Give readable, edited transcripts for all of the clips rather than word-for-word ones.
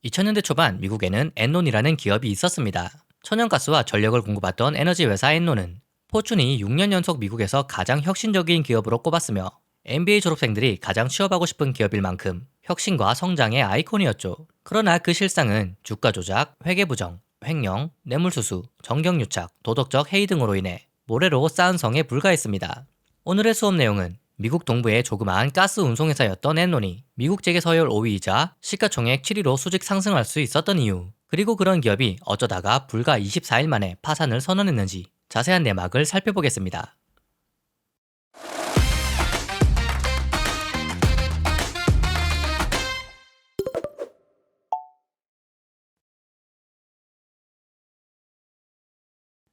2000년대 초반 미국에는 엔론이라는 기업이 있었습니다. 천연가스와 전력을 공급하던 에너지 회사 엔론은 포춘이 6년 연속 미국에서 가장 혁신적인 기업으로 꼽았으며 MBA 졸업생들이 가장 취업하고 싶은 기업일 만큼 혁신과 성장의 아이콘이었죠. 그러나 그 실상은 주가 조작, 회계 부정, 횡령, 뇌물수수, 정경유착, 도덕적 해이 등으로 인해 모래로 쌓은 성에 불과했습니다. 오늘의 수업 내용은 미국 동부의 조그마한 가스 운송회사였던 엔론이 미국 재계 서열 5위이자 시가총액 7위로 수직 상승할 수 있었던 이유, 그리고 그런 기업이 어쩌다가 불과 24일 만에 파산을 선언했는지 자세한 내막을 살펴보겠습니다.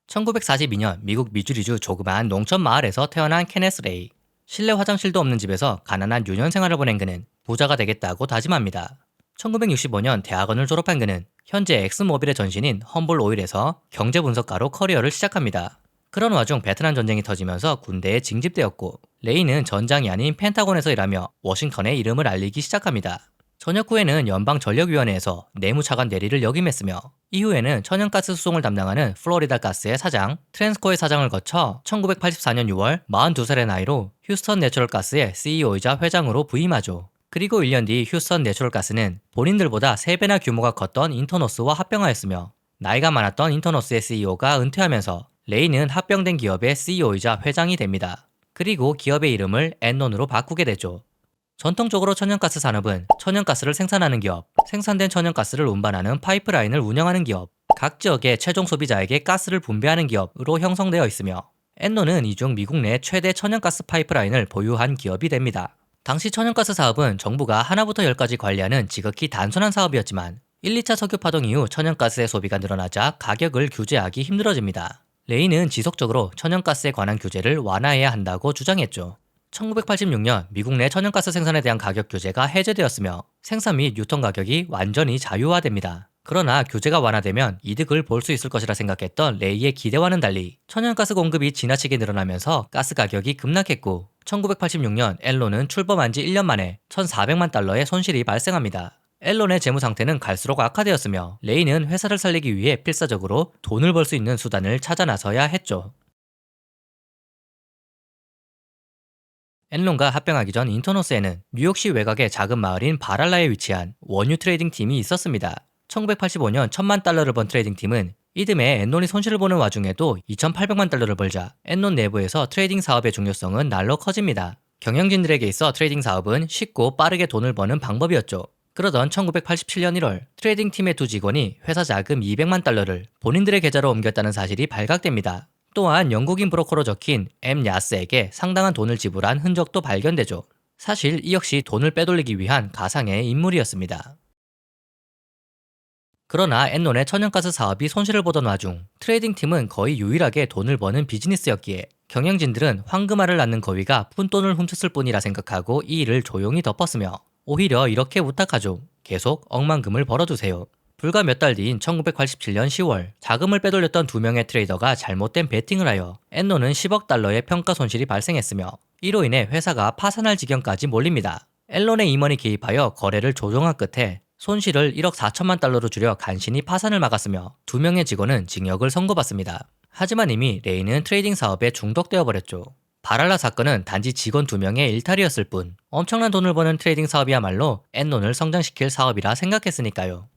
(1942년) 미국 미주리주 조그마한 농촌 마을에서 태어난 케네스 레이. 실내 화장실도 없는 집에서 가난한 유년 생활을 보낸 그는 부자가 되겠다고 다짐합니다. 1965년 대학원을 졸업한 그는 현재 엑스모빌의 전신인 험볼 오일에서 경제분석가로 커리어를 시작합니다. 그런 와중 베트남 전쟁이 터지면서 군대에 징집되었고, 레이는 전장이 아닌 펜타곤에서 일하며 워싱턴의 이름을 알리기 시작합니다. 전역 후에는 연방전력위원회에서 내무차관 대리를 역임했으며, 이후에는 천연가스 수송을 담당하는 플로리다 가스의 사장, 트랜스코의 사장을 거쳐 1984년 6월 42살의 나이로 휴스턴 내추럴가스의 CEO이자 회장으로 부임하죠. 그리고 1년 뒤 휴스턴 내추럴가스는 본인들보다 3배나 규모가 컸던 인터노스와 합병하였으며, 나이가 많았던 인터노스의 CEO가 은퇴하면서 레이는 합병된 기업의 CEO이자 회장이 됩니다. 그리고 기업의 이름을 엔론으로 바꾸게 되죠. 전통적으로 천연가스 산업은 천연가스를 생산하는 기업, 생산된 천연가스를 운반하는 파이프라인을 운영하는 기업, 각 지역의 최종 소비자에게 가스를 분배하는 기업으로 형성되어 있으며, 엔론은 이 중 미국 내 최대 천연가스 파이프라인을 보유한 기업이 됩니다. 당시 천연가스 사업은 정부가 하나부터 10까지 관리하는 지극히 단순한 사업이었지만 1, 2차 석유파동 이후 천연가스의 소비가 늘어나자 가격을 규제하기 힘들어집니다. 레이는 지속적으로 천연가스에 관한 규제를 완화해야 한다고 주장했죠. 1986년 미국 내 천연가스 생산에 대한 가격 규제가 해제되었으며 생산 및 유통 가격이 완전히 자유화됩니다. 그러나 규제가 완화되면 이득을 볼 수 있을 것이라 생각했던 레이의 기대와는 달리 천연가스 공급이 지나치게 늘어나면서 가스 가격이 급락했고, 1986년 엔론은 출범한 지 1년 만에 1,400만 달러의 손실이 발생합니다. 엔론의 재무 상태는 갈수록 악화되었으며 레이는 회사를 살리기 위해 필사적으로 돈을 벌 수 있는 수단을 찾아 나서야 했죠. 엔론과 합병하기 전 인터노스에는 뉴욕시 외곽의 작은 마을인 바랄라에 위치한 원유 트레이딩 팀이 있었습니다. 1985년 1,000만 달러를 번 트레이딩 팀은 이듬해 엔론이 손실을 보는 와중에도 2,800만 달러를 벌자 엔론 내부에서 트레이딩 사업의 중요성은 날로 커집니다. 경영진들에게 있어 트레이딩 사업은 쉽고 빠르게 돈을 버는 방법이었죠. 그러던 1987년 1월 트레이딩 팀의 두 직원이 회사 자금 200만 달러를 본인들의 계좌로 옮겼다는 사실이 발각됩니다. 또한 영국인 브로커로 적힌 M 야스에게 상당한 돈을 지불한 흔적도 발견되죠. 사실 이 역시 돈을 빼돌리기 위한 가상의 인물이었습니다. 그러나 엔론의 천연가스 사업이 손실을 보던 와중 트레이딩 팀은 거의 유일하게 돈을 버는 비즈니스였기에 경영진들은 황금알을 낳는 거위가 푼돈을 훔쳤을 뿐이라 생각하고 이 일을 조용히 덮었으며, 오히려 이렇게 부탁하죠. 계속 억만금을 벌어두세요. 불과 몇 달 뒤인 1987년 10월 자금을 빼돌렸던 2명의 트레이더가 잘못된 베팅을 하여 엔론은 10억 달러의 평가 손실이 발생했으며, 이로 인해 회사가 파산할 지경까지 몰립니다. 엔론의 임원이 개입하여 거래를 조정한 끝에 손실을 1억 4천만 달러로 줄여 간신히 파산을 막았으며 2명의 직원은 징역을 선고받습니다. 하지만 이미 레이는 트레이딩 사업에 중독되어 버렸죠. 바랄라 사건은 단지 직원 2명의 일탈이었을 뿐 엄청난 돈을 버는 트레이딩 사업이야말로 엔론을 성장시킬 사업이라 생각했으니까요.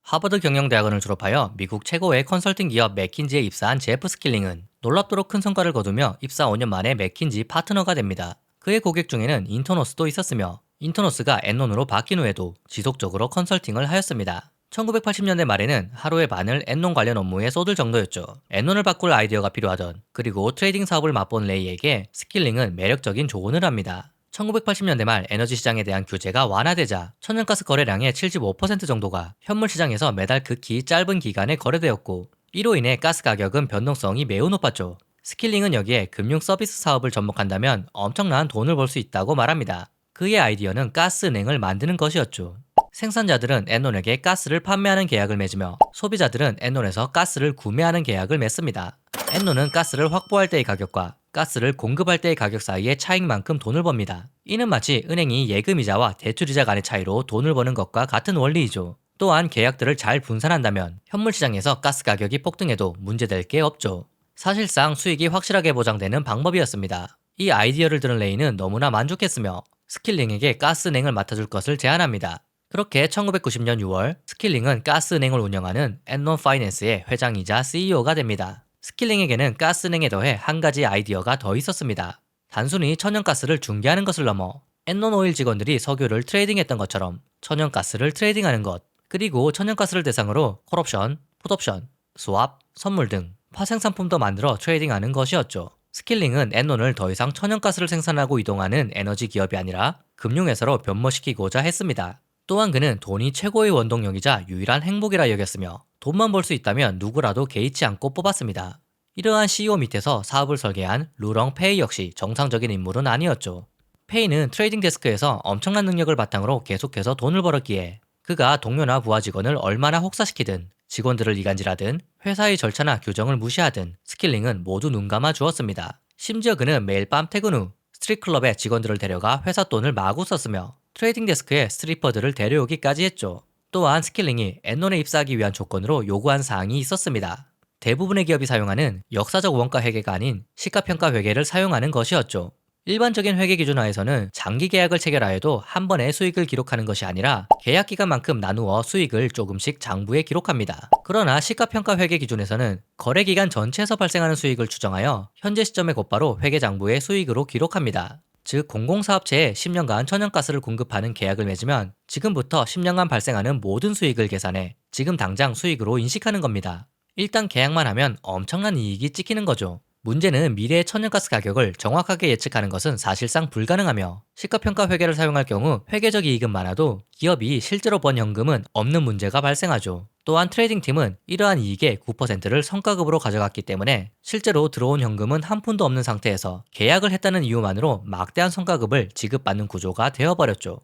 하버드 경영대학원을 졸업하여 미국 최고의 컨설팅 기업 맥킨지에 입사한 제프 스킬링은 놀랍도록 큰 성과를 거두며 입사 5년 만에 맥킨지 파트너가 됩니다. 그의 고객 중에는 인터노스도 있었으며 인터노스가 엔론으로 바뀐 후에도 지속적으로 컨설팅을 하였습니다. 1980년대 말에는 하루의 반을 엔론 관련 업무에 쏟을 정도였죠. 엔론을 바꿀 아이디어가 필요하던, 그리고 트레이딩 사업을 맛본 레이에게 스킬링은 매력적인 조언을 합니다. 1980년대 말 에너지 시장에 대한 규제가 완화되자 천연가스 거래량의 75% 정도가 현물 시장에서 매달 극히 짧은 기간에 거래되었고, 이로 인해 가스 가격은 변동성이 매우 높았죠. 스킬링은 여기에 금융 서비스 사업을 접목한다면 엄청난 돈을 벌 수 있다고 말합니다. 그의 아이디어는 가스은행을 만드는 것이었죠. 생산자들은 엔론에게 가스를 판매하는 계약을 맺으며 소비자들은 엔론에서 가스를 구매하는 계약을 맺습니다. 엔론은 가스를 확보할 때의 가격과 가스를 공급할 때의 가격 사이의 차익만큼 돈을 법니다. 이는 마치 은행이 예금이자와 대출이자 간의 차이로 돈을 버는 것과 같은 원리이죠. 또한 계약들을 잘 분산한다면 현물시장에서 가스 가격이 폭등해도 문제될 게 없죠. 사실상 수익이 확실하게 보장되는 방법이었습니다. 이 아이디어를 들은 레이는 너무나 만족했으며 스킬링에게 가스은행을 맡아줄 것을 제안합니다. 그렇게 1990년 6월 스킬링은 가스은행을 운영하는 엔논 파이낸스의 회장이자 CEO가 됩니다. 스킬링에게는 가스은행에 더해 한 가지 아이디어가 더 있었습니다. 단순히 천연가스를 중개하는 것을 넘어 엔논오일 직원들이 석유를 트레이딩했던 것처럼 천연가스를 트레이딩하는 것, 그리고 천연가스를 대상으로 콜옵션, 풋옵션, 스왑, 선물 등 파생상품도 만들어 트레이딩하는 것이었죠. 스킬링은 엔논을 더 이상 천연가스를 생산하고 이동하는 에너지 기업이 아니라 금융회사로 변모시키고자 했습니다. 또한 그는 돈이 최고의 원동력이자 유일한 행복이라 여겼으며 돈만 벌 수 있다면 누구라도 개의치 않고 뽑았습니다. 이러한 CEO 밑에서 사업을 설계한 루렁 페이 역시 정상적인 인물은 아니었죠. 페이는 트레이딩 데스크에서 엄청난 능력을 바탕으로 계속해서 돈을 벌었기에 그가 동료나 부하 직원을 얼마나 혹사시키든 직원들을 이간질하든 회사의 절차나 규정을 무시하든 스킬링은 모두 눈감아 주었습니다. 심지어 그는 매일 밤 퇴근 후 스트릿클럽에 직원들을 데려가 회사 돈을 마구 썼으며 트레이딩 데스크에 스트리퍼들을 데려오기까지 했죠. 또한 스킬링이 엔논에 입사하기 위한 조건으로 요구한 사항이 있었습니다. 대부분의 기업이 사용하는 역사적 원가 회계가 아닌 시가평가 회계를 사용하는 것이었죠. 일반적인 회계 기준 하에서는 장기 계약을 체결하여도 한 번에 수익을 기록하는 것이 아니라 계약 기간만큼 나누어 수익을 조금씩 장부에 기록합니다. 그러나 시가평가 회계 기준에서는 거래 기간 전체에서 발생하는 수익을 추정하여 현재 시점에 곧바로 회계 장부에 수익으로 기록합니다. 즉 공공사업체에 10년간 천연가스를 공급하는 계약을 맺으면 지금부터 10년간 발생하는 모든 수익을 계산해 지금 당장 수익으로 인식하는 겁니다. 일단 계약만 하면 엄청난 이익이 찍히는 거죠. 문제는 미래의 천연가스 가격을 정확하게 예측하는 것은 사실상 불가능하며 시가평가 회계를 사용할 경우 회계적 이익은 많아도 기업이 실제로 번 현금은 없는 문제가 발생하죠. 또한 트레이딩팀은 이러한 이익의 9%를 성과급으로 가져갔기 때문에 실제로 들어온 현금은 한 푼도 없는 상태에서 계약을 했다는 이유만으로 막대한 성과급을 지급받는 구조가 되어버렸죠.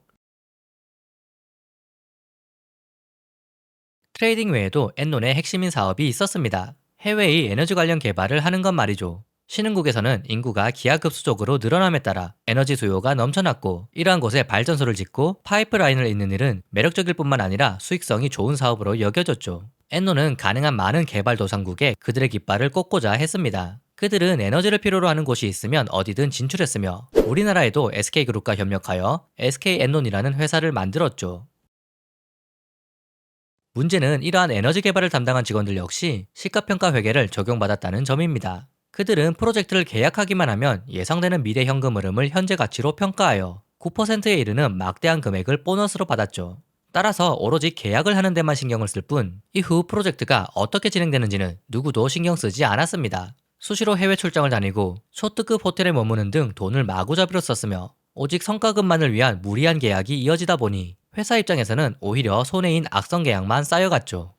트레이딩 외에도 엔논의 핵심인 사업이 있었습니다. 해외의 에너지 관련 개발을 하는 건 말이죠. 신흥국에서는 인구가 기하급수적으로 늘어남에 따라 에너지 수요가 넘쳐났고 이러한 곳에 발전소를 짓고 파이프라인을 잇는 일은 매력적일 뿐만 아니라 수익성이 좋은 사업으로 여겨졌죠. 엔논은 가능한 많은 개발도상국에 그들의 깃발을 꽂고자 했습니다. 그들은 에너지를 필요로 하는 곳이 있으면 어디든 진출했으며 우리나라에도 SK그룹과 협력하여 SK엔논이라는 회사를 만들었죠. 문제는 이러한 에너지 개발을 담당한 직원들 역시 시가평가 회계를 적용받았다는 점입니다. 그들은 프로젝트를 계약하기만 하면 예상되는 미래 현금 흐름을 현재 가치로 평가하여 9%에 이르는 막대한 금액을 보너스로 받았죠. 따라서 오로지 계약을 하는 데만 신경을 쓸 뿐 이후 프로젝트가 어떻게 진행되는지는 누구도 신경 쓰지 않았습니다. 수시로 해외 출장을 다니고 초특급 호텔에 머무는 등 돈을 마구잡이로 썼으며 오직 성과급만을 위한 무리한 계약이 이어지다 보니 회사 입장에서는 오히려 손해인 악성 계약만 쌓여갔죠.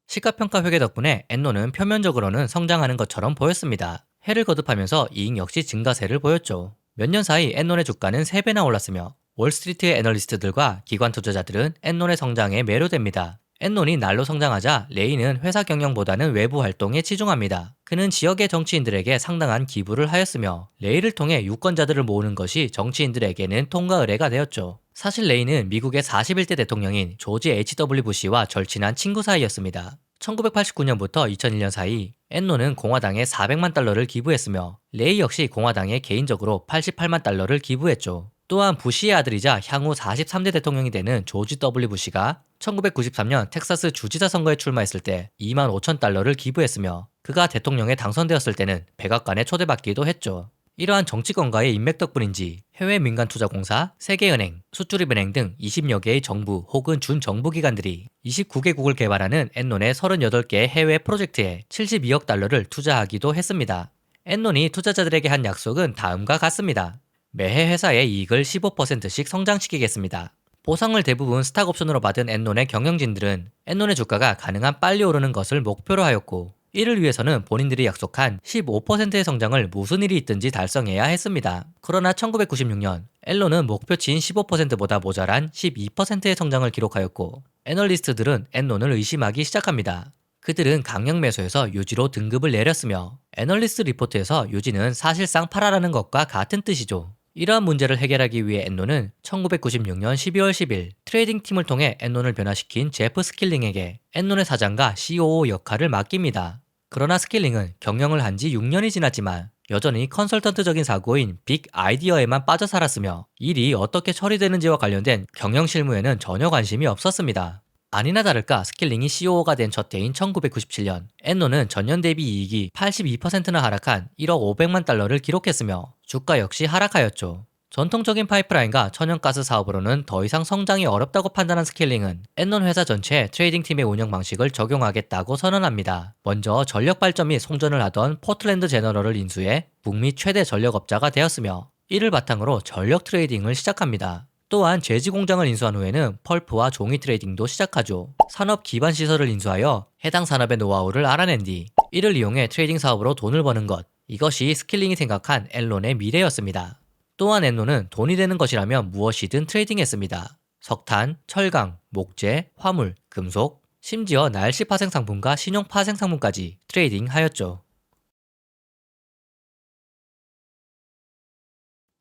시가평가 회계 덕분에 엔논은 표면적으로는 성장하는 것처럼 보였습니다. 해를 거듭하면서 이익 역시 증가세를 보였죠. 몇 년 사이 엔논의 주가는 3배나 올랐으며 월스트리트의 애널리스트들과 기관 투자자들은 엔논의 성장에 매료됩니다. 엔논이 날로 성장하자 레이는 회사 경영보다는 외부 활동에 치중합니다. 그는 지역의 정치인들에게 상당한 기부를 하였으며 레이를 통해 유권자들을 모으는 것이 정치인들에게는 통과 의례가 되었죠. 사실 레이는 미국의 41대 대통령인 조지 H.W. 부시와 절친한 친구 사이였습니다. 1989년부터 2001년 사이 엔논은 공화당에 400만 달러를 기부했으며 레이 역시 공화당에 개인적으로 88만 달러를 기부했죠. 또한 부시의 아들이자 향후 43대 대통령이 되는 조지 W. 부시가 1993년 텍사스 주지사 선거에 출마했을 때 2만 5천 달러를 기부했으며 그가 대통령에 당선되었을 때는 백악관에 초대받기도 했죠. 이러한 정치권과의 인맥 덕분인지 해외 민간투자공사, 세계은행, 수출입은행 등 20여 개의 정부 혹은 준정부 기관들이 29개국을 개발하는 엔논의 38개의 해외 프로젝트에 72억 달러를 투자하기도 했습니다. 엔논이 투자자들에게 한 약속은 다음과 같습니다. 매해 회사의 이익을 15%씩 성장시키겠습니다. 보상을 대부분 스탁옵션으로 받은 엔논의 경영진들은 엔논의 주가가 가능한 빨리 오르는 것을 목표로 하였고 이를 위해서는 본인들이 약속한 15%의 성장을 무슨 일이 있든지 달성해야 했습니다. 그러나 1996년 엔논은 목표치인 15%보다 모자란 12%의 성장을 기록하였고 애널리스트들은 엔논을 의심하기 시작합니다. 그들은 강력 매수해서 유지로 등급을 내렸으며 애널리스트 리포트에서 유지는 사실상 팔아라는 것과 같은 뜻이죠. 이러한 문제를 해결하기 위해 엔론은 1996년 12월 10일 트레이딩 팀을 통해 엔론을 변화시킨 제프 스킬링에게 엔론의 사장과 COO 역할을 맡깁니다. 그러나 스킬링은 경영을 한 지 6년이 지났지만 여전히 컨설턴트적인 사고인 빅 아이디어에만 빠져 살았으며 일이 어떻게 처리되는지와 관련된 경영 실무에는 전혀 관심이 없었습니다. 아니나 다를까 스킬링이 COO가 된 첫 해인 1997년 엔론은 전년 대비 이익이 82%나 하락한 1억 500만 달러를 기록했으며 주가 역시 하락하였죠. 전통적인 파이프라인과 천연가스 사업으로는 더 이상 성장이 어렵다고 판단한 스킬링은 엔론 회사 전체에 트레이딩 팀의 운영 방식을 적용하겠다고 선언합니다. 먼저 전력 발전 및 송전을 하던 포틀랜드 제너럴을 인수해 북미 최대 전력업자가 되었으며 이를 바탕으로 전력 트레이딩을 시작합니다. 또한 제지 공장을 인수한 후에는 펄프와 종이 트레이딩도 시작하죠. 산업 기반 시설을 인수하여 해당 산업의 노하우를 알아낸 뒤 이를 이용해 트레이딩 사업으로 돈을 버는 것, 이것이 스킬링이 생각한 엔론의 미래였습니다. 또한 엔론은 돈이 되는 것이라면 무엇이든 트레이딩했습니다. 석탄, 철강, 목재, 화물, 금속, 심지어 날씨 파생 상품과 신용 파생 상품까지 트레이딩하였죠.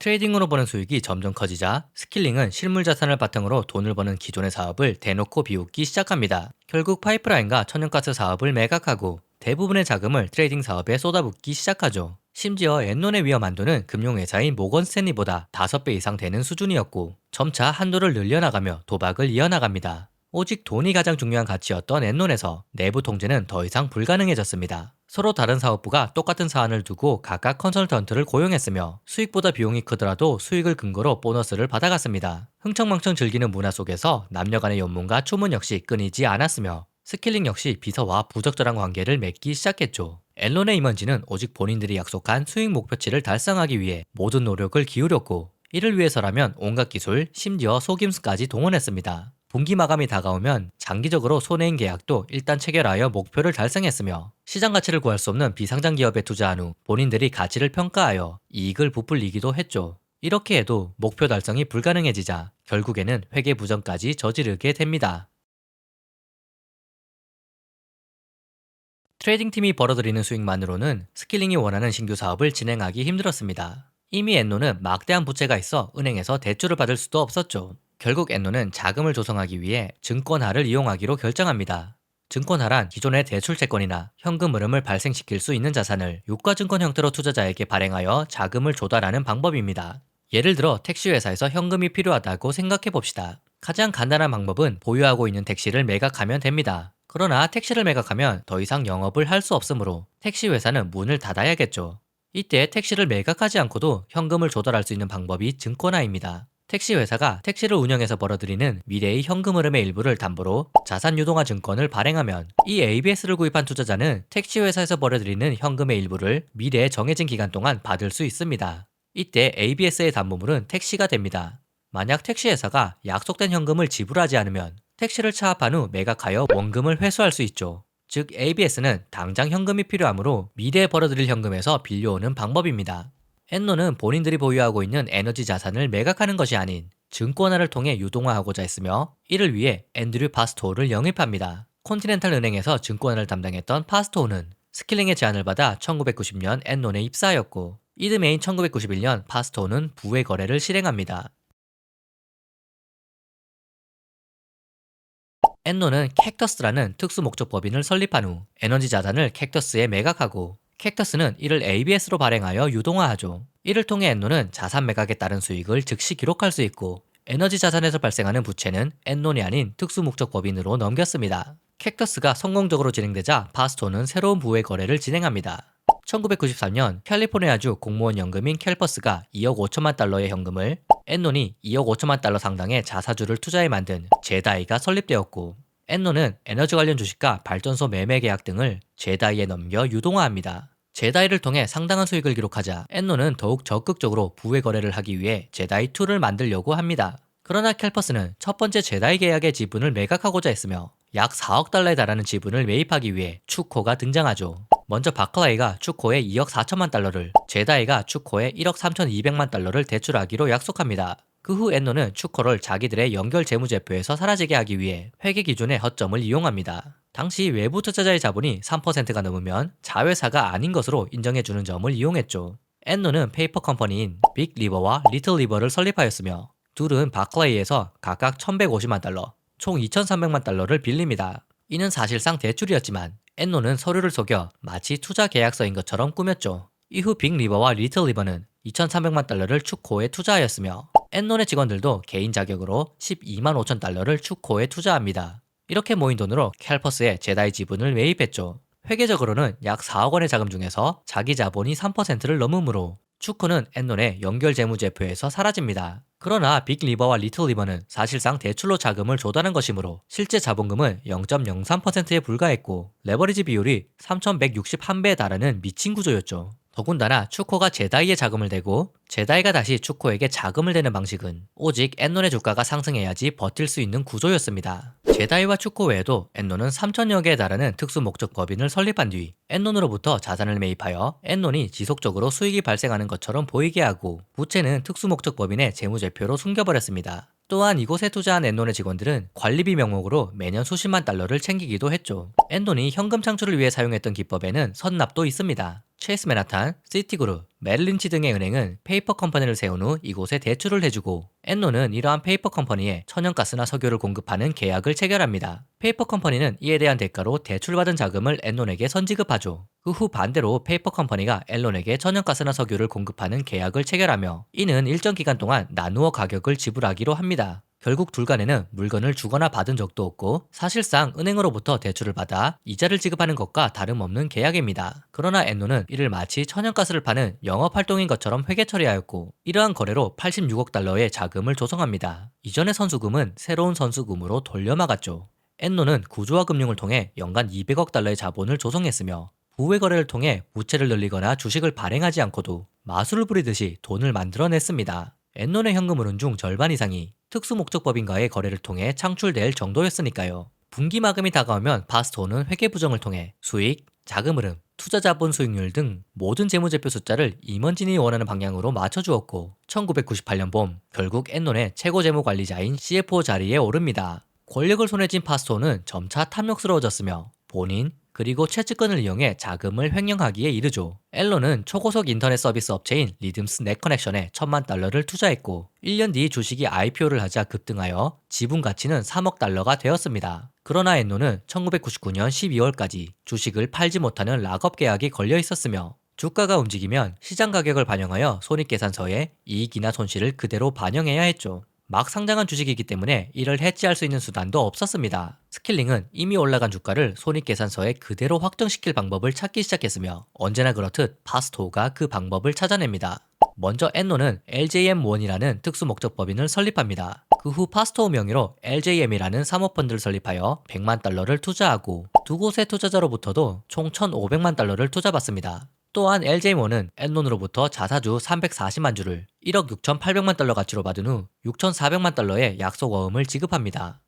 트레이딩으로 버는 수익이 점점 커지자 스킬링은 실물 자산을 바탕으로 돈을 버는 기존의 사업을 대놓고 비웃기 시작합니다. 결국 파이프라인과 천연가스 사업을 매각하고 대부분의 자금을 트레이딩 사업에 쏟아붓기 시작하죠. 심지어 엔론의 위험 한도는 금융회사인 모건 스탠리보다 5배 이상 되는 수준이었고 점차 한도를 늘려나가며 도박을 이어나갑니다. 오직 돈이 가장 중요한 가치였던 엔론에서 내부 통제는 더 이상 불가능해졌습니다. 서로 다른 사업부가 똑같은 사안을 두고 각각 컨설턴트를 고용했으며 수익보다 비용이 크더라도 수익을 근거로 보너스를 받아갔습니다. 흥청망청 즐기는 문화 속에서 남녀 간의 연문과 추문 역시 끊이지 않았으며 스킬링 역시 비서와 부적절한 관계를 맺기 시작했죠. 엔론의 임원진은 오직 본인들이 약속한 수익 목표치를 달성하기 위해 모든 노력을 기울였고 이를 위해서라면 온갖 기술, 심지어 속임수까지 동원했습니다. 분기 마감이 다가오면 장기적으로 손해인 계약도 일단 체결하여 목표를 달성했으며 시장 가치를 구할 수 없는 비상장 기업에 투자한 후 본인들이 가치를 평가하여 이익을 부풀리기도 했죠. 이렇게 해도 목표 달성이 불가능해지자 결국에는 회계 부정까지 저지르게 됩니다. 트레이딩 팀이 벌어들이는 수익만으로는 스킬링이 원하는 신규 사업을 진행하기 힘들었습니다. 이미 엔론은 막대한 부채가 있어 은행에서 대출을 받을 수도 없었죠. 결국 엔론은 자금을 조성하기 위해 증권화를 이용하기로 결정합니다. 증권화란 기존의 대출 채권이나 현금 흐름을 발생시킬 수 있는 자산을 유가증권 형태로 투자자에게 발행하여 자금을 조달하는 방법입니다. 예를 들어 택시회사에서 현금이 필요하다고 생각해 봅시다. 가장 간단한 방법은 보유하고 있는 택시를 매각하면 됩니다. 그러나 택시를 매각하면 더 이상 영업을 할 수 없으므로 택시회사는 문을 닫아야겠죠. 이때 택시를 매각하지 않고도 현금을 조달할 수 있는 방법이 증권화입니다. 택시회사가 택시를 운영해서 벌어들이는 미래의 현금 흐름의 일부를 담보로 자산유동화 증권을 발행하면 이 ABS를 구입한 투자자는 택시회사에서 벌어들이는 현금의 일부를 미래에 정해진 기간 동안 받을 수 있습니다. 이때 ABS의 담보물은 택시가 됩니다. 만약 택시회사가 약속된 현금을 지불하지 않으면 택시를 차압한 후 매각하여 원금을 회수할 수 있죠. 즉 ABS는 당장 현금이 필요하므로 미래에 벌어들일 현금에서 빌려오는 방법입니다. 엔론은 본인들이 보유하고 있는 에너지 자산을 매각하는 것이 아닌 증권화를 통해 유동화하고자 했으며 이를 위해 앤드류 파스토우를 영입합니다. 콘티넨탈 은행에서 증권화를 담당했던 파스토우는 스킬링의 제안을 받아 1990년 엔론에 입사하였고 이듬해인 1991년 파스토우는 부의 거래를 실행합니다. 엔론은 캡터스라는 특수 목적 법인을 설립한 후 에너지 자산을 캡터스에 매각하고 캡터스는 이를 ABS로 발행하여 유동화하죠. 이를 통해 엔론은 자산 매각에 따른 수익을 즉시 기록할 수 있고 에너지 자산에서 발생하는 부채는 엔론이 아닌 특수 목적 법인으로 넘겼습니다. 캡터스가 성공적으로 진행되자 파스토는 새로운 부의 거래를 진행합니다. 1993년 캘리포니아주 공무원 연금인 캘퍼스가 2억 5천만 달러의 현금을 엔론이 2억 5천만 달러 상당의 자사주를 투자해 만든 제다이가 설립되었고 엔론은 에너지 관련 주식과 발전소 매매 계약 등을 제다이에 넘겨 유동화합니다. 제다이를 통해 상당한 수익을 기록하자 엔론은 더욱 적극적으로 부의 거래를 하기 위해 제다이2를 만들려고 합니다. 그러나 캘퍼스는 첫 번째 제다이 계약의 지분을 매각하고자 했으며 약 4억 달러에 달하는 지분을 매입하기 위해 추코가 등장하죠. 먼저 바클라이가 추코에 2억 4천만 달러를, 제다이가 추코에 1억 3,200만 달러를 대출하기로 약속합니다. 그 후 엔노는 추코를 자기들의 연결 재무제표에서 사라지게 하기 위해 회계 기준의 허점을 이용합니다. 당시 외부 투자자의 자본이 3%가 넘으면 자회사가 아닌 것으로 인정해주는 점을 이용했죠. 엔노는 페이퍼 컴퍼니인 빅 리버와 리틀 리버를 설립하였으며 둘은 바클레이에서 각각 1150만 달러, 총 2300만 달러를 빌립니다. 이는 사실상 대출이었지만 엔노는 서류를 속여 마치 투자 계약서인 것처럼 꾸몄죠. 이후 빅 리버와 리틀 리버는 2300만 달러를 추코에 투자하였으며 엔논의 직원들도 개인 자격으로 12만 5천 달러를 추코에 투자합니다. 이렇게 모인 돈으로 캘퍼스의 제다이 지분을 매입했죠. 회계적으로는 약 4억 원의 자금 중에서 자기 자본이 3%를 넘으므로 추코는 엔논의 연결 재무제표에서 사라집니다. 그러나 빅 리버와 리틀 리버는 사실상 대출로 자금을 조달한 것이므로 실제 자본금은 0.03%에 불과했고 레버리지 비율이 3161배에 달하는 미친 구조였죠. 더군다나 추코가 제다이에 자금을 대고 제다이가 다시 추코에게 자금을 대는 방식은 오직 엔논의 주가가 상승해야지 버틸 수 있는 구조였습니다. 제다이와 추코 외에도 엔논은 3천여 개에 달하는 특수 목적 법인을 설립한 뒤 엔논으로부터 자산을 매입하여 엔논이 지속적으로 수익이 발생하는 것처럼 보이게 하고 부채는 특수 목적 법인의 재무제표로 숨겨버렸습니다. 또한 이곳에 투자한 엔논의 직원들은 관리비 명목으로 매년 수십만 달러를 챙기기도 했죠. 엔논이 현금 창출을 위해 사용했던 기법에는 선납도 있습니다. 체이스 맨하탄, 시티그룹, 메릴린치 등의 은행은 페이퍼 컴퍼니를 세운 후 이곳에 대출을 해주고 엔논은 이러한 페이퍼 컴퍼니에 천연가스나 석유를 공급하는 계약을 체결합니다. 페이퍼 컴퍼니는 이에 대한 대가로 대출받은 자금을 엔논에게 선지급하죠. 그 후 반대로 페이퍼 컴퍼니가 엔논에게 천연가스나 석유를 공급하는 계약을 체결하며 이는 일정 기간 동안 나누어 가격을 지불하기로 합니다. 결국 둘 간에는 물건을 주거나 받은 적도 없고 사실상 은행으로부터 대출을 받아 이자를 지급하는 것과 다름없는 계약입니다. 그러나 엔노는 이를 마치 천연가스를 파는 영업활동인 것처럼 회계 처리하였고 이러한 거래로 86억 달러의 자금을 조성합니다. 이전의 선수금은 새로운 선수금으로 돌려막았죠. 엔노는 구조화 금융을 통해 연간 200억 달러의 자본을 조성했으며 부의 거래를 통해 부채를 늘리거나 주식을 발행하지 않고도 마술을 부리듯이 돈을 만들어냈습니다. 엔논의 현금 흐름 중 절반 이상이 특수목적법인과의 거래를 통해 창출될 정도였으니까요. 분기 마감이 다가오면 파스토는 회계 부정을 통해 수익, 자금 흐름, 투자 자본 수익률 등 모든 재무제표 숫자를 임원진이 원하는 방향으로 맞춰주었고 1998년 봄 결국 엔논의 최고 재무관리자인 CFO 자리에 오릅니다. 권력을 손에 쥔 파스토는 점차 탐욕스러워졌으며 본인 그리고 최측근을 이용해 자금을 횡령하기에 이르죠. 앨런은 초고속 인터넷 서비스 업체인 리듬스 넷커넥션에 1000만 달러를 투자했고 1년 뒤 주식이 IPO를 하자 급등하여 지분 가치는 3억 달러가 되었습니다. 그러나 엔노는 1999년 12월까지 주식을 팔지 못하는 락업 계약이 걸려 있었으며 주가가 움직이면 시장 가격을 반영하여 손익계산서에 이익이나 손실을 그대로 반영해야 했죠. 막 상장한 주식이기 때문에 이를 해지할 수 있는 수단도 없었습니다. 스킬링은 이미 올라간 주가를 손익계산서에 그대로 확정시킬 방법을 찾기 시작했으며 언제나 그렇듯 파스토가 그 방법을 찾아냅니다. 먼저 엔노는 LJM1이라는 특수목적법인을 설립합니다. 그 후 파스토 명의로 LJM이라는 사모펀드를 설립하여 100만 달러를 투자하고 두 곳의 투자자로부터도 총 1,500만 달러를 투자받습니다. 또한 LJMO는 엔논으로부터 자사주 340만 주를 1억 6,800만 달러 가치로 받은 후 6,400만 달러의 약속어음을 지급합니다.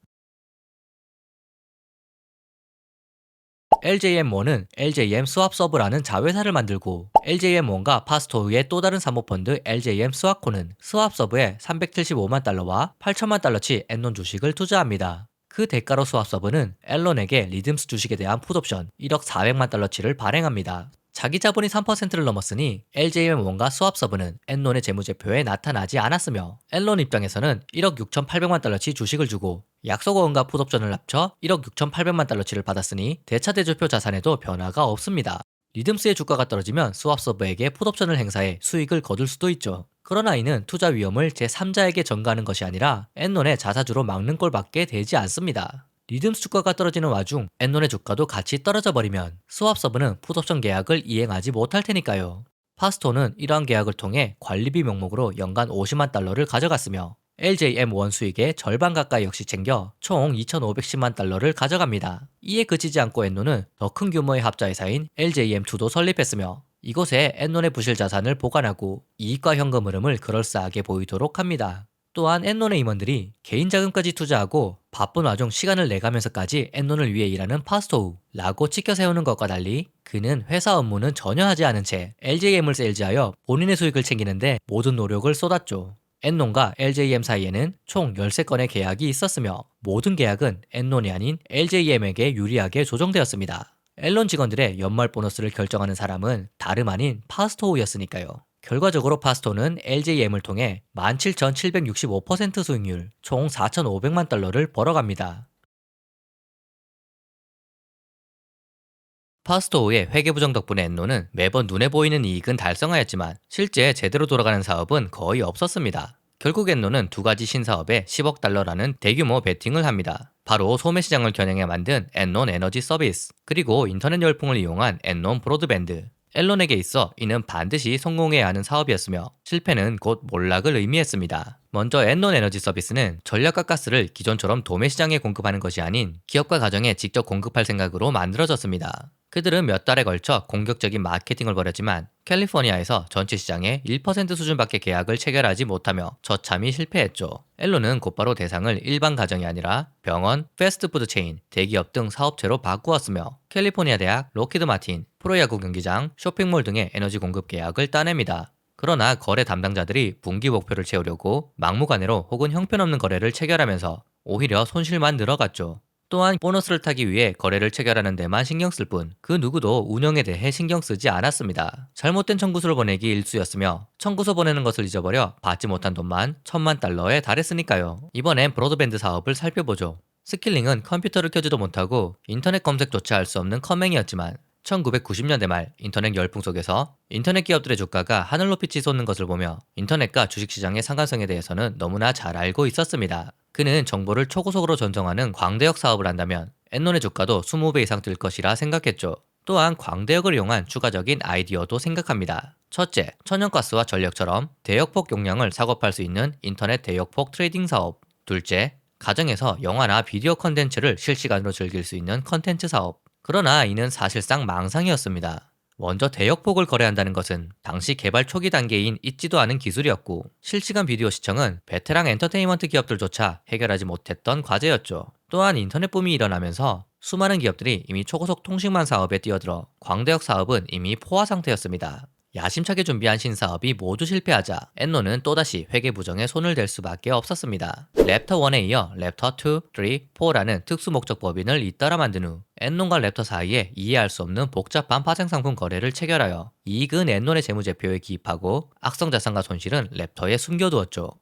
LJM1은 LJM 스왑 서브라는 자회사를 만들고 LJM1과 파스토의 또 다른 사모펀드 LJM 스와코는 스왑 서브에 375만 달러와 8천만 달러치 엔논 주식을 투자합니다. 그 대가로 스왑 서브는 앨런에게 리듬스 주식에 대한 풋옵션 1억 400만 달러치를 발행합니다. 자기 자본이 3%를 넘었으니 LJM1과 스왑 서브는 엔논의 재무제표에 나타나지 않았으며 앨런 입장에서는 1억 6,800만 달러치 주식을 주고 약속어음과 풋옵션을 합쳐 1억 6,800만 달러치를 받았으니 대차대조표 자산에도 변화가 없습니다. 리듬스의 주가가 떨어지면 스왑 서브에게 풋옵션을 행사해 수익을 거둘 수도 있죠. 그러나 이는 투자 위험을 제3자에게 전가하는 것이 아니라 엔논의 자사주로 막는 꼴밖에 되지 않습니다. 리듬스 주가가 떨어지는 와중 엔논의 주가도 같이 떨어져 버리면 스왑 서브는 풋옵션 계약을 이행하지 못할 테니까요. 파스토는 이러한 계약을 통해 관리비 명목으로 연간 50만 달러를 가져갔으며 LJM1 수익의 절반 가까이 역시 챙겨 총 2,510만 달러를 가져갑니다. 이에 그치지 않고 엔논은 더 큰 규모의 합자회사인 LJM2도 설립했으며 이곳에 엔논의 부실 자산을 보관하고 이익과 현금 흐름을 그럴싸하게 보이도록 합니다. 또한 엔논의 임원들이 개인 자금까지 투자하고 바쁜 와중 시간을 내가면서까지 엔논을 위해 일하는 파스토우라고 치켜 세우는 것과 달리 그는 회사 업무는 전혀 하지 않은 채 LJM을 세일즈하여 본인의 수익을 챙기는데 모든 노력을 쏟았죠. 엔논과 LJM 사이에는 총 13건의 계약이 있었으며 모든 계약은 엔논이 아닌 LJM에게 유리하게 조정되었습니다. 엔논 직원들의 연말 보너스를 결정하는 사람은 다름 아닌 파스토우였으니까요. 결과적으로 파스토는 LJM을 통해 17,765% 수익률 총 4,500만 달러를 벌어갑니다. 파스토우의 회계부정 덕분에 엔노는 매번 눈에 보이는 이익은 달성하였지만 실제 제대로 돌아가는 사업은 거의 없었습니다. 결국 엔노는 두 가지 신사업에 10억 달러라는 대규모 베팅을 합니다. 바로 소매시장을 겨냥해 만든 엔논 에너지 서비스, 그리고 인터넷 열풍을 이용한 엔논 브로드밴드. 앨런에게 있어 이는 반드시 성공해야 하는 사업이었으며 실패는 곧 몰락을 의미했습니다. 먼저 엔논 에너지 서비스는 전력과 가스를 기존처럼 도매 시장에 공급하는 것이 아닌 기업과 가정에 직접 공급할 생각으로 만들어졌습니다. 그들은 몇 달에 걸쳐 공격적인 마케팅을 벌였지만 캘리포니아에서 전체 시장의 1% 수준밖에 계약을 체결하지 못하며 처참히 실패했죠. 앨런은 곧바로 대상을 일반 가정이 아니라 병원, 패스트푸드 체인, 대기업 등 사업체로 바꾸었으며 캘리포니아 대학, 로키드 마틴, 프로야구 경기장, 쇼핑몰 등의 에너지 공급 계약을 따냅니다. 그러나 거래 담당자들이 분기 목표를 채우려고 막무가내로 혹은 형편없는 거래를 체결하면서 오히려 손실만 늘어갔죠. 또한 보너스를 타기 위해 거래를 체결하는 데만 신경 쓸 뿐 그 누구도 운영에 대해 신경 쓰지 않았습니다. 잘못된 청구서를 보내기 일쑤였으며 청구서 보내는 것을 잊어버려 받지 못한 돈만 1,000만 달러에 달했으니까요. 이번엔 브로드밴드 사업을 살펴보죠. 스킬링은 컴퓨터를 켜지도 못하고 인터넷 검색조차 할 수 없는 커맹이었지만 1990년대 말 인터넷 열풍 속에서 인터넷 기업들의 주가가 하늘 높이 치솟는 것을 보며 인터넷과 주식시장의 상관성에 대해서는 너무나 잘 알고 있었습니다. 그는 정보를 초고속으로 전송하는 광대역 사업을 한다면 엔논의 주가도 20배 이상 뛸 것이라 생각했죠. 또한 광대역을 이용한 추가적인 아이디어도 생각합니다. 첫째, 천연가스와 전력처럼 대역폭 용량을 작업할 수 있는 인터넷 대역폭 트레이딩 사업. 둘째, 가정에서 영화나 비디오 컨텐츠를 실시간으로 즐길 수 있는 컨텐츠 사업. 그러나 이는 사실상 망상이었습니다. 먼저 대역폭을 거래한다는 것은 당시 개발 초기 단계인 있지도 않은 기술이었고 실시간 비디오 시청은 베테랑 엔터테인먼트 기업들조차 해결하지 못했던 과제였죠. 또한 인터넷 붐이 일어나면서 수많은 기업들이 이미 초고속 통신망 사업에 뛰어들어 광대역 사업은 이미 포화 상태였습니다. 야심차게 준비한 신사업이 모두 실패하자 엔노는 또다시 회계 부정에 손을 댈 수밖에 없었습니다. 랩터 1에 이어 랩터 2, 3, 4라는 특수 목적 법인을 잇따라 만든 후 엔논과 랩터 사이에 이해할 수 없는 복잡한 파생상품 거래를 체결하여 이익은 엔논의 재무제표에 기입하고 악성 자산과 손실은 랩터에 숨겨두었죠.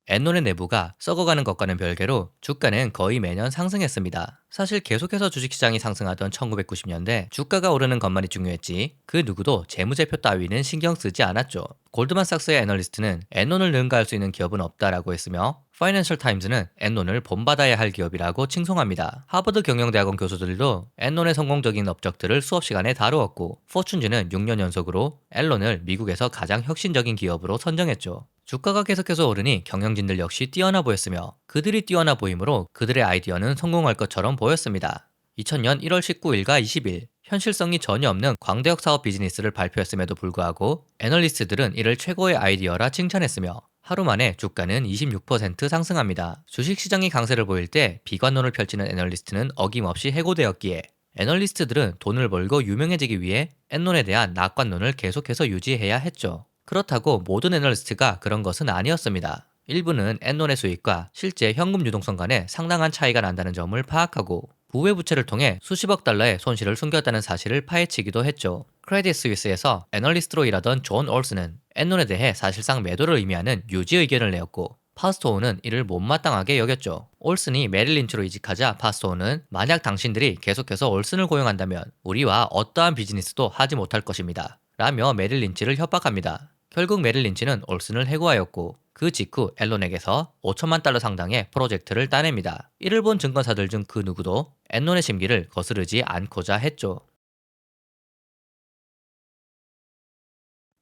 엔논의 내부가 썩어가는 것과는 별개로 주가는 거의 매년 상승했습니다. 사실 계속해서 주식시장이 상승하던 1990년대 주가가 오르는 것만이 중요했지 그 누구도 재무제표 따위는 신경 쓰지 않았죠. 골드만삭스의 애널리스트는 엔논을 능가할 수 있는 기업은 없다라고 했으며 파이낸셜 타임즈는 엔논을 본받아야 할 기업이라고 칭송합니다. 하버드 경영대학원 교수들도 엔논의 성공적인 업적들을 수업 시간에 다루었고 포춘지는 6년 연속으로 엔논을 미국에서 가장 혁신적인 기업으로 선정했죠. 주가가 계속해서 오르니 경영진들 역시 뛰어나 보였으며 그들이 뛰어나 보이므로 그들의 아이디어는 성공할 것처럼 보였습니다. 2000년 1월 19일과 20일 현실성이 전혀 없는 광대역 사업 비즈니스를 발표했음에도 불구하고 애널리스트들은 이를 최고의 아이디어라 칭찬했으며 하루 만에 주가는 26% 상승합니다. 주식시장이 강세를 보일 때 비관론을 펼치는 애널리스트는 어김없이 해고되었기에 애널리스트들은 돈을 벌고 유명해지기 위해 엔논에 대한 낙관론을 계속해서 유지해야 했죠. 그렇다고 모든 애널리스트가 그런 것은 아니었습니다. 일부는 엔논의 수익과 실제 현금 유동성 간에 상당한 차이가 난다는 점을 파악하고 부의 부채를 통해 수십억 달러의 손실을 숨겼다는 사실을 파헤치기도 했죠. 크레딧 스위스에서 애널리스트로 일하던 존 올스는 엔논에 대해 사실상 매도를 의미하는 유지 의견을 내었고 파스토우는 이를 못마땅하게 여겼죠. 올슨이 메릴 린치로 이직하자 파스토우는 만약 당신들이 계속해서 올슨을 고용한다면 우리와 어떠한 비즈니스도 하지 못할 것입니다. 라며 메릴 린치를 협박합니다. 결국 메릴 린치는 올슨을 해고하였고 그 직후 앨런에게서 5천만 달러 상당의 프로젝트를 따냅니다. 이를 본 증권사들 중 그 누구도 엔논의 심기를 거스르지 않고자 했죠.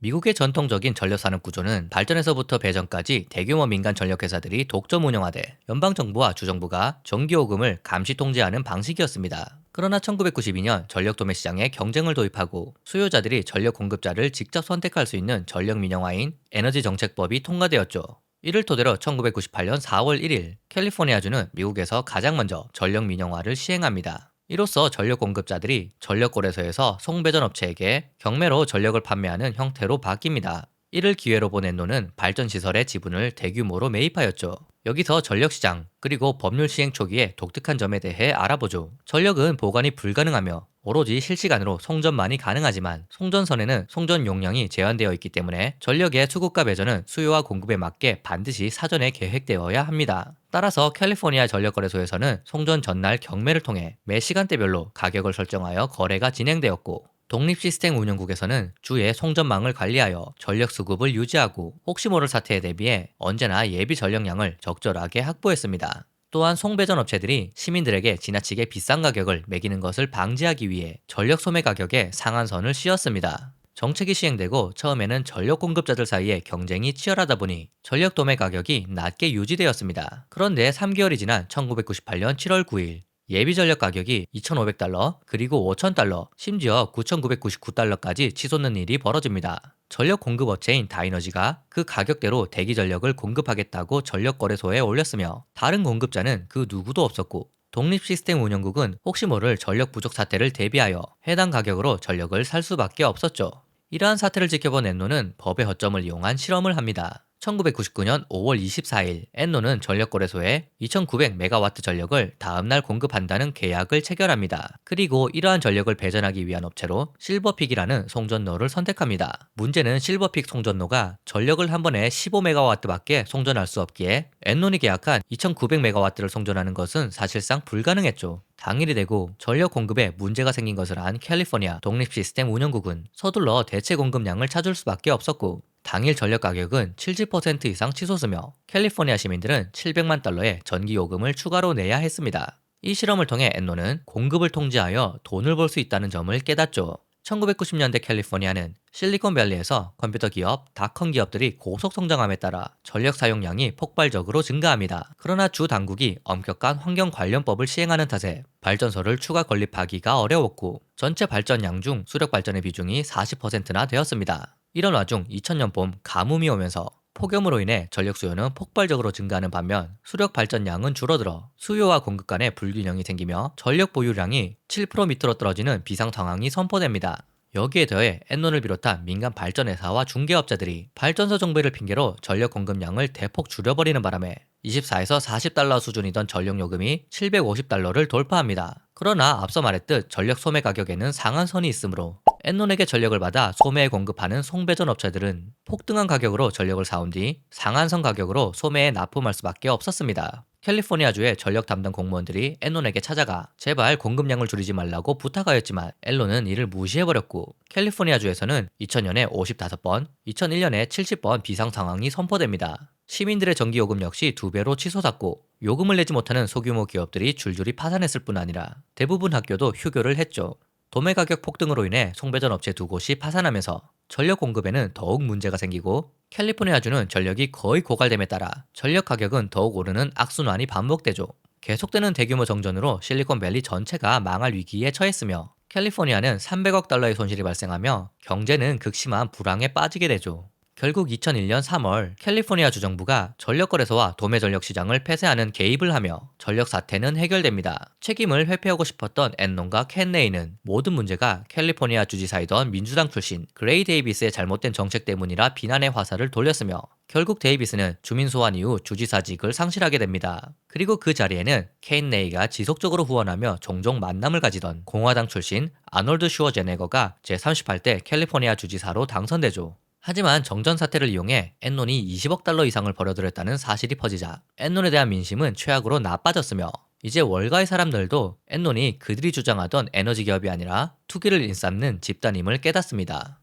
미국의 전통적인 전력산업 구조는 발전에서부터 배전까지 대규모 민간 전력회사들이 독점 운영하되 연방정부와 주정부가 전기요금을 감시 통제하는 방식이었습니다. 그러나 1992년 전력 도매 시장에 경쟁을 도입하고 수요자들이 전력 공급자를 직접 선택할 수 있는 전력 민영화인 에너지 정책법이 통과되었죠. 이를 토대로 1998년 4월 1일 캘리포니아주는 미국에서 가장 먼저 전력 민영화를 시행합니다. 이로써 전력 공급자들이 전력거래소에서 송배전 업체에게 경매로 전력을 판매하는 형태로 바뀝니다. 이를 기회로 본 엔노는 발전시설의 지분을 대규모로 매입하였죠. 여기서 전력시장 그리고 법률 시행 초기의 독특한 점에 대해 알아보죠. 전력은 보관이 불가능하며 오로지 실시간으로 송전만이 가능하지만 송전선에는 송전 용량이 제한되어 있기 때문에 전력의 수급과 배전은 수요와 공급에 맞게 반드시 사전에 계획되어야 합니다. 따라서 캘리포니아 전력거래소에서는 송전 전날 경매를 통해 매 시간대별로 가격을 설정하여 거래가 진행되었고, 독립시스템 운영국에서는 주의 송전망을 관리하여 전력 수급을 유지하고 혹시 모를 사태에 대비해 언제나 예비 전력량을 적절하게 확보했습니다. 또한 송배전 업체들이 시민들에게 지나치게 비싼 가격을 매기는 것을 방지하기 위해 전력 소매 가격에 상한선을 씌웠습니다. 정책이 시행되고 처음에는 전력 공급자들 사이에 경쟁이 치열하다 보니 전력 도매 가격이 낮게 유지되었습니다. 그런데 3개월이 지난 1998년 7월 9일 예비 전력 가격이 2,500달러, 그리고 5,000달러, 심지어 9,999달러까지 치솟는 일이 벌어집니다. 전력 공급 업체인 다이너지가 그 가격대로 대기 전력을 공급하겠다고 전력 거래소에 올렸으며 다른 공급자는 그 누구도 없었고, 독립시스템 운영국은 혹시 모를 전력 부족 사태를 대비하여 해당 가격으로 전력을 살 수밖에 없었죠. 이러한 사태를 지켜본 엔노는 법의 허점을 이용한 실험을 합니다. 1999년 5월 24일 엔노는 전력거래소에 2900메가와트 전력을 다음날 공급한다는 계약을 체결합니다. 그리고 이러한 전력을 배전하기 위한 업체로 실버픽이라는 송전로를 선택합니다. 문제는 실버픽 송전로가 전력을 한 번에 15메가와트밖에 송전할 수 없기에 엔논이 계약한 2900메가와트를 송전하는 것은 사실상 불가능했죠. 당일이 되고 전력 공급에 문제가 생긴 것을 안 캘리포니아 독립시스템 운영국은 서둘러 대체 공급량을 찾을 수밖에 없었고, 당일 전력 가격은 70% 이상 치솟으며 캘리포니아 시민들은 700만 달러의 전기 요금을 추가로 내야 했습니다. 이 실험을 통해 엔노는 공급을 통제하여 돈을 벌 수 있다는 점을 깨닫죠. 1990년대 캘리포니아는 실리콘밸리에서 컴퓨터 기업, 닷컴 기업들이 고속 성장함에 따라 전력 사용량이 폭발적으로 증가합니다. 그러나 주 당국이 엄격한 환경 관련법을 시행하는 탓에 발전소를 추가 건립하기가 어려웠고, 전체 발전량 중 수력 발전의 비중이 40%나 되었습니다. 이런 와중 2000년 봄 가뭄이 오면서 폭염으로 인해 전력 수요는 폭발적으로 증가하는 반면 수력 발전량은 줄어들어 수요와 공급 간의 불균형이 생기며 전력 보유량이 7% 밑으로 떨어지는 비상 상황이 선포됩니다. 여기에 더해 엔논을 비롯한 민간 발전회사와 중개업자들이 발전소 정비를 핑계로 전력 공급량을 대폭 줄여버리는 바람에 24에서 40달러 수준이던 전력 요금이 750달러를 돌파합니다. 그러나 앞서 말했듯 전력 소매 가격에는 상한선이 있으므로 엔논에게 전력을 받아 소매에 공급하는 송배전 업체들은 폭등한 가격으로 전력을 사온 뒤 상한선 가격으로 소매에 납품할 수밖에 없었습니다. 캘리포니아주의 전력 담당 공무원들이 엔논에게 찾아가 제발 공급량을 줄이지 말라고 부탁하였지만 엔논은 이를 무시해버렸고, 캘리포니아주에서는 2000년에 55번, 2001년에 70번 비상 상황이 선포됩니다. 시민들의 전기요금 역시 2배로 치솟았고, 요금을 내지 못하는 소규모 기업들이 줄줄이 파산했을 뿐 아니라 대부분 학교도 휴교를 했죠. 도매 가격 폭등으로 인해 송배전 업체 2곳이 파산하면서 전력 공급에는 더욱 문제가 생기고, 캘리포니아주는 전력이 거의 고갈됨에 따라 전력 가격은 더욱 오르는 악순환이 반복되죠. 계속되는 대규모 정전으로 실리콘밸리 전체가 망할 위기에 처했으며 캘리포니아는 300억 달러의 손실이 발생하며 경제는 극심한 불황에 빠지게 되죠. 결국 2001년 3월 캘리포니아 주정부가 전력거래소와 도매전력 시장을 폐쇄하는 개입을 하며 전력 사태는 해결됩니다. 책임을 회피하고 싶었던 엔논과 켄 레이는 모든 문제가 캘리포니아 주지사이던 민주당 출신 그레이 데이비스의 잘못된 정책 때문이라 비난의 화살을 돌렸으며, 결국 데이비스는 주민 소환 이후 주지사직을 상실하게 됩니다. 그리고 그 자리에는 켄 레이가 지속적으로 후원하며 종종 만남을 가지던 공화당 출신 아놀드 슈워제네거가 제38대 캘리포니아 주지사로 당선되죠. 하지만 정전 사태를 이용해 엔논이 20억 달러 이상을 벌어들였다는 사실이 퍼지자 엔논에 대한 민심은 최악으로 나빠졌으며, 이제 월가의 사람들도 엔논이 그들이 주장하던 에너지 기업이 아니라 투기를 일삼는 집단임을 깨닫습니다.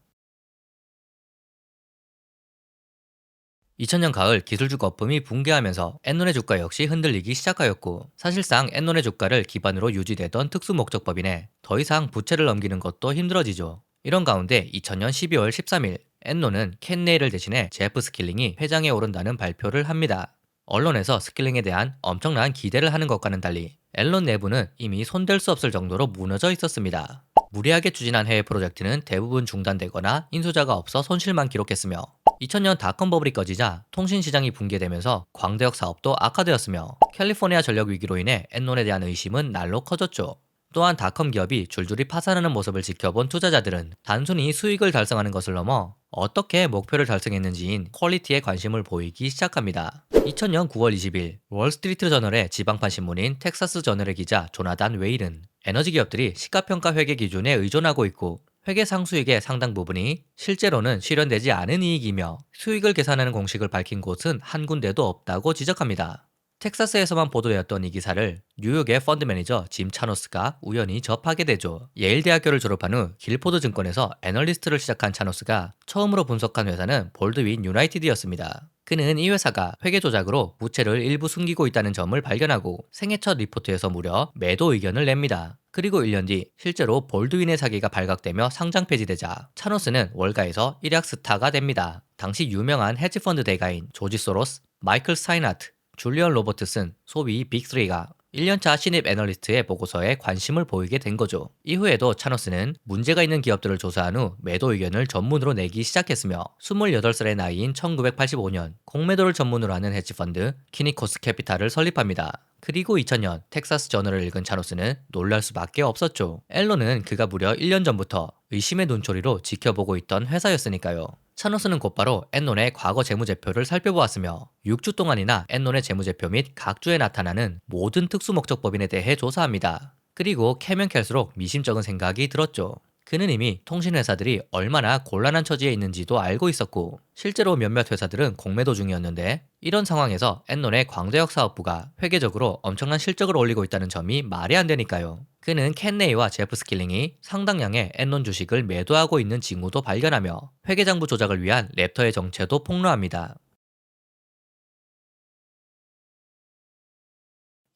2000년 가을 기술주 거품이 붕괴하면서 엔논의 주가 역시 흔들리기 시작하였고, 사실상 엔논의 주가를 기반으로 유지되던 특수목적법인에 더 이상 부채를 넘기는 것도 힘들어지죠. 이런 가운데 2000년 12월 13일 엔논은 켄 레이를 대신해 제프 스킬링이 회장에 오른다는 발표를 합니다. 언론에서 스킬링에 대한 엄청난 기대를 하는 것과는 달리 엔논 내부는 이미 손댈 수 없을 정도로 무너져 있었습니다. 무리하게 추진한 해외 프로젝트는 대부분 중단되거나 인수자가 없어 손실만 기록했으며, 2000년 닷컴 버블이 꺼지자 통신 시장이 붕괴되면서 광대역 사업도 악화되었으며, 캘리포니아 전력 위기로 인해 엔논에 대한 의심은 날로 커졌죠. 또한 닷컴 기업이 줄줄이 파산하는 모습을 지켜본 투자자들은 단순히 수익을 달성하는 것을 넘어 어떻게 목표를 달성했는지인 퀄리티에 관심을 보이기 시작합니다. 2000년 9월 20일 월스트리트 저널의 지방판 신문인 텍사스 저널의 기자 조나단 웨일은 에너지 기업들이 시가평가 회계 기준에 의존하고 있고 회계 상수익의 상당 부분이 실제로는 실현되지 않은 이익이며 수익을 계산하는 공식을 밝힌 곳은 한 군데도 없다고 지적합니다. 텍사스에서만 보도되었던 이 기사를 뉴욕의 펀드 매니저 짐 차노스가 우연히 접하게 되죠. 예일 대학교를 졸업한 후 길포드 증권에서 애널리스트를 시작한 차노스가 처음으로 분석한 회사는 볼드윈 유나이티드였습니다. 그는 이 회사가 회계 조작으로 부채를 일부 숨기고 있다는 점을 발견하고 생애 첫 리포트에서 무려 매도 의견을 냅니다. 그리고 1년 뒤 실제로 볼드윈의 사기가 발각되며 상장 폐지되자 차노스는 월가에서 일약 스타가 됩니다. 당시 유명한 헤지펀드 대가인 조지 소로스, 마이클 스타인하트, 줄리언 로버트슨, 소위 빅3가 1년차 신입 애널리스트의 보고서에 관심을 보이게 된 거죠. 이후에도 차노스는 문제가 있는 기업들을 조사한 후 매도 의견을 전문으로 내기 시작했으며 28살의 나이인 1985년 공매도를 전문으로 하는 헤지펀드 키니코스 캐피탈을 설립합니다. 그리고 2000년 텍사스 저널을 읽은 차노스는 놀랄 수밖에 없었죠. 앨런은 그가 무려 1년 전부터 의심의 눈초리로 지켜보고 있던 회사였으니까요. 차노스는 곧바로 엔론의 과거 재무제표를 살펴보았으며 6주 동안이나 엔론의 재무제표 및 각 주에 나타나는 모든 특수목적법인에 대해 조사합니다. 그리고 캐면 캘수록 미심쩍은 생각이 들었죠. 그는 이미 통신회사들이 얼마나 곤란한 처지에 있는지도 알고 있었고 실제로 몇몇 회사들은 공매도 중이었는데 이런 상황에서 엔론의 광대역 사업부가 회계적으로 엄청난 실적을 올리고 있다는 점이 말이 안 되니까요. 그는 켄네이와 제프 스킬링이 상당량의 엔론 주식을 매도하고 있는 징후도 발견하며 회계장부 조작을 위한 랩터의 정체도 폭로합니다.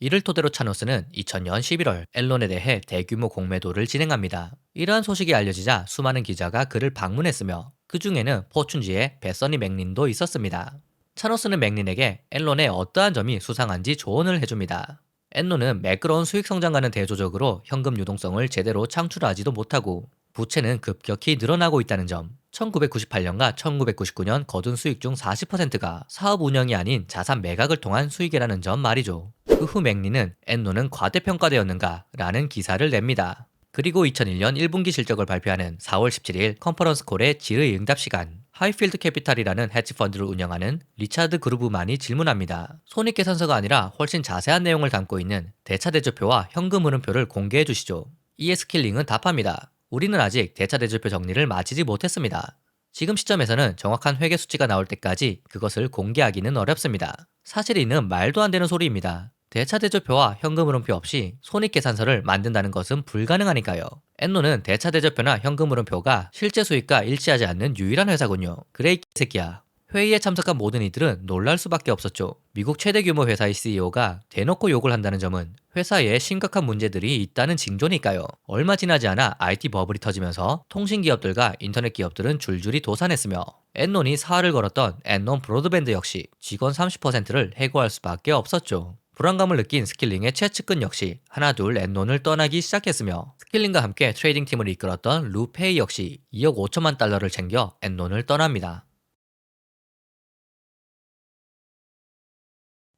이를 토대로 차노스는 2000년 11월 앨런에 대해 대규모 공매도를 진행합니다. 이러한 소식이 알려지자 수많은 기자가 그를 방문했으며 그 중에는 포춘지의 베서니 맥린도 있었습니다. 차노스는 맥린에게 앨런의 어떠한 점이 수상한지 조언을 해줍니다. 앨런은 매끄러운 수익 성장과는 대조적으로 현금 유동성을 제대로 창출하지도 못하고 부채는 급격히 늘어나고 있다는 점, 1998년과 1999년 거둔 수익 중 40%가 사업 운영이 아닌 자산 매각을 통한 수익이라는 점 말이죠. 그 후 맥린은 엔론은 과대평가되었는가? 라는 기사를 냅니다. 그리고 2001년 1분기 실적을 발표하는 4월 17일 컨퍼런스 콜의 질의 응답 시간, 하이필드 캐피탈이라는 헤지펀드를 운영하는 리차드 그루브만이 질문합니다. 손익계산서가 아니라 훨씬 자세한 내용을 담고 있는 대차대조표와 현금 흐름표를 공개해 주시죠. 이에 스킬링은 답합니다. 우리는 아직 대차대조표 정리를 마치지 못했습니다. 지금 시점에서는 정확한 회계 수치가 나올 때까지 그것을 공개하기는 어렵습니다. 사실 이는 말도 안 되는 소리입니다. 대차대조표와 현금 흐름표 없이 손익계산서를 만든다는 것은 불가능하니까요. 엔론은 대차대조표나 현금 흐름표가 실제 수익과 일치하지 않는 유일한 회사군요. 그래 이 새끼야. 회의에 참석한 모든 이들은 놀랄 수밖에 없었죠. 미국 최대 규모 회사의 CEO가 대놓고 욕을 한다는 점은 회사에 심각한 문제들이 있다는 징조니까요. 얼마 지나지 않아 IT 버블이 터지면서 통신기업들과 인터넷 기업들은 줄줄이 도산했으며 엔론이 사활을 걸었던 엔론 브로드밴드 역시 직원 30%를 해고할 수밖에 없었죠. 불안감을 느낀 스킬링의 최측근 역시 하나둘 엔론을 떠나기 시작했으며 스킬링과 함께 트레이딩 팀을 이끌었던 루페이 역시 2억 5천만 달러를 챙겨 엔론을 떠납니다.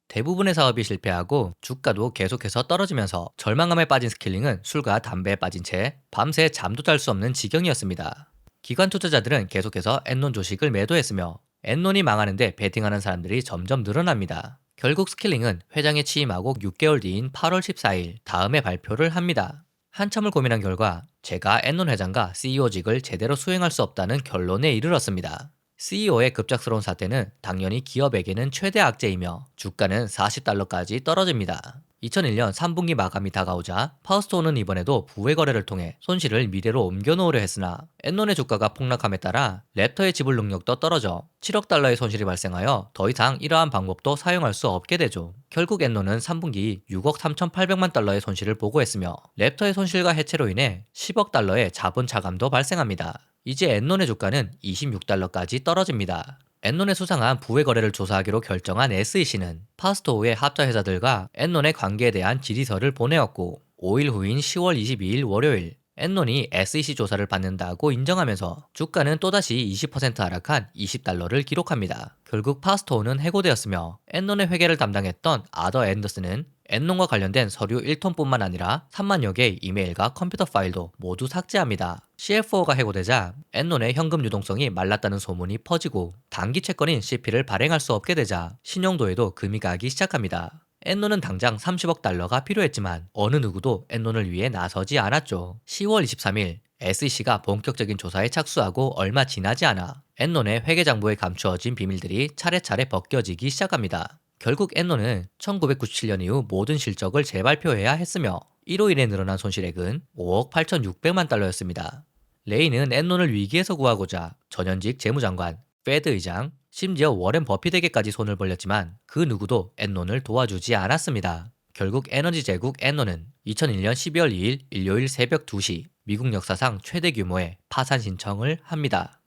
대부분의 사업이 실패하고 주가도 계속해서 떨어지면서 절망감에 빠진 스킬링은 술과 담배에 빠진 채 밤새 잠도 잘 수 없는 지경이었습니다. 기관 투자자들은 계속해서 엔론 주식을 매도했으며 엔론이 망하는데 베팅하는 사람들이 점점 늘어납니다. 결국 스킬링은 회장에 취임하고 6개월 뒤인 8월 14일 다음에 발표를 합니다. 한참을 고민한 결과 제가 엔론 회장과 CEO직을 제대로 수행할 수 없다는 결론에 이르렀습니다. CEO의 급작스러운 사태는 당연히 기업에게는 최대 악재이며 주가는 40달러까지 떨어집니다. 2001년 3분기 마감이 다가오자 파우스토는 이번에도 부회 거래를 통해 손실을 미래로 옮겨놓으려 했으나 엔론의 주가가 폭락함에 따라 랩터의 지불 능력도 떨어져 7억 달러의 손실이 발생하여 더 이상 이러한 방법도 사용할 수 없게 되죠. 결국 엔론은 3분기 6억 3,800만 달러의 손실을 보고했으며 랩터의 손실과 해체로 인해 10억 달러의 자본 차감도 발생합니다. 이제 엔론의 주가는 26달러까지 떨어집니다. 엔론의 수상한 부회 거래를 조사하기로 결정한 SEC는 파스토우의 합자 회사들과 엔론의 관계에 대한 질의서를 보내었고 5일 후인 10월 22일 월요일 엔론이 SEC 조사를 받는다고 인정하면서 주가는 또다시 20% 하락한 20달러를 기록합니다. 결국 파스토우는 해고되었으며 엔론의 회계를 담당했던 아더 앤더슨은 엔논과 관련된 서류 1톤뿐만 아니라 3만여 개의 이메일과 컴퓨터 파일도 모두 삭제합니다. CFO가 해고되자 엔논의 현금 유동성이 말랐다는 소문이 퍼지고 단기 채권인 CP를 발행할 수 없게 되자 신용도에도 금이 가기 시작합니다. 엔논은 당장 30억 달러가 필요했지만 어느 누구도 엔논을 위해 나서지 않았죠. 10월 23일 SEC가 본격적인 조사에 착수하고 얼마 지나지 않아 엔논의 회계장부에 감추어진 비밀들이 차례차례 벗겨지기 시작합니다. 결국 엔논은 1997년 이후 모든 실적을 재발표해야 했으며 이로 인해 늘어난 손실액은 5억 8,600만 달러였습니다. 레이는 엔논을 위기에서 구하고자 전현직 재무장관, 페드 의장, 심지어 워렌 버핏에게까지 손을 벌렸지만 그 누구도 엔논을 도와주지 않았습니다. 결국 에너지 제국 엔논은 2001년 12월 2일 일요일 새벽 2시 미국 역사상 최대 규모의 파산 신청을 합니다.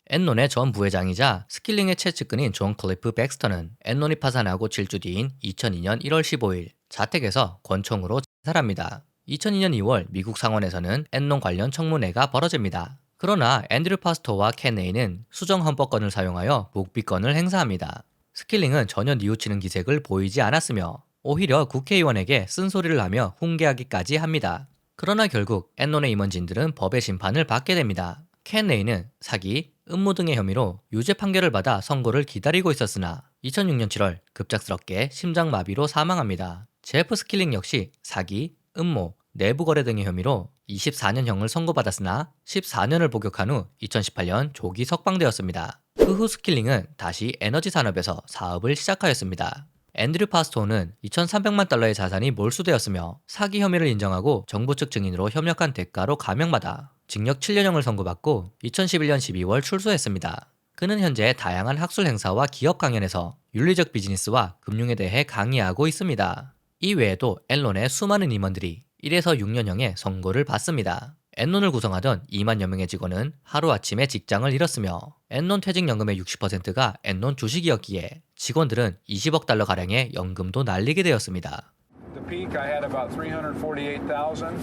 엔논의 전 부회장이자 스킬링의 최측근인 존 클리프 백스터는 엔논이 파산하고 7주 뒤인 2002년 1월 15일 자택에서 권총으로 자살합니다. 2002년 2월 미국 상원에서는 엔논 관련 청문회가 벌어집니다. 그러나 앤드류 파스토와 켄 레이는 수정 헌법권을 사용하여 묵비권을 행사합니다. 스킬링은 전혀 뉘우치는 기색을 보이지 않았으며 오히려 국회의원에게 쓴소리를 하며 훈계하기까지 합니다. 그러나 결국 엔논의 임원진들은 법의 심판을 받게 됩니다. 켄 레이는 사기, 음모 등의 혐의로 유죄 판결을 받아 선고를 기다리고 있었으나 2006년 7월 급작스럽게 심장마비로 사망합니다. 제프 스킬링 역시 사기, 음모, 내부 거래 등의 혐의로 24년형을 선고받았으나 14년을 복역한 후 2018년 조기 석방되었습니다. 그 후 스킬링은 다시 에너지 산업에서 사업을 시작하였습니다. 앤드류 파스토는 2,300만 달러의 자산이 몰수되었으며 사기 혐의를 인정하고 정부 측 증인으로 협력한 대가로 감형받아 징역 7년형을 선고받고 2011년 12월 출소했습니다. 그는 현재 다양한 학술 행사와 기업 강연에서 윤리적 비즈니스와 금융에 대해 강의하고 있습니다. 이 외에도 엔론의 수많은 임원들이 1에서 6년형의 선고를 받습니다. 엔론을 구성하던 2만여 명의 직원은 하루아침에 직장을 잃었으며 엔론 퇴직연금의 60%가 엔론 주식이었기에 직원들은 20억 달러가량의 연금도 날리게 되었습니다. The peak I had about 348,000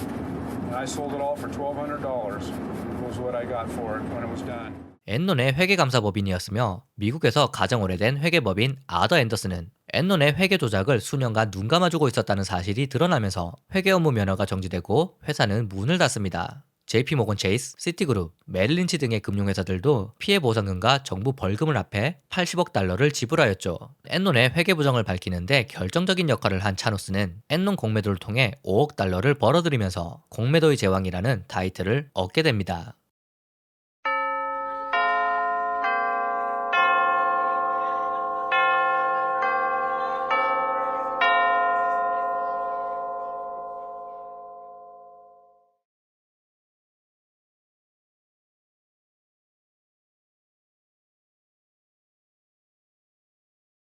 and I sold it all for $1,200 was what I got for it when it was done. 엔론의 회계감사법인이었으며 미국에서 가장 오래된 회계법인 아더 앤더슨은 엔론의 회계 조작을 수년간 눈감아주고 있었다는 사실이 드러나면서 회계 업무 면허가 정지되고 회사는 문을 닫습니다. JP모건 체이스, 시티그룹, 메릴린치 등의 금융회사들도 피해 보상금과 정부 벌금을 합해 80억 달러를 지불하였죠. 엔론의 회계 부정을 밝히는데 결정적인 역할을 한 차노스는 엔론 공매도를 통해 5억 달러를 벌어들이면서 공매도의 제왕이라는 타이틀을 얻게 됩니다.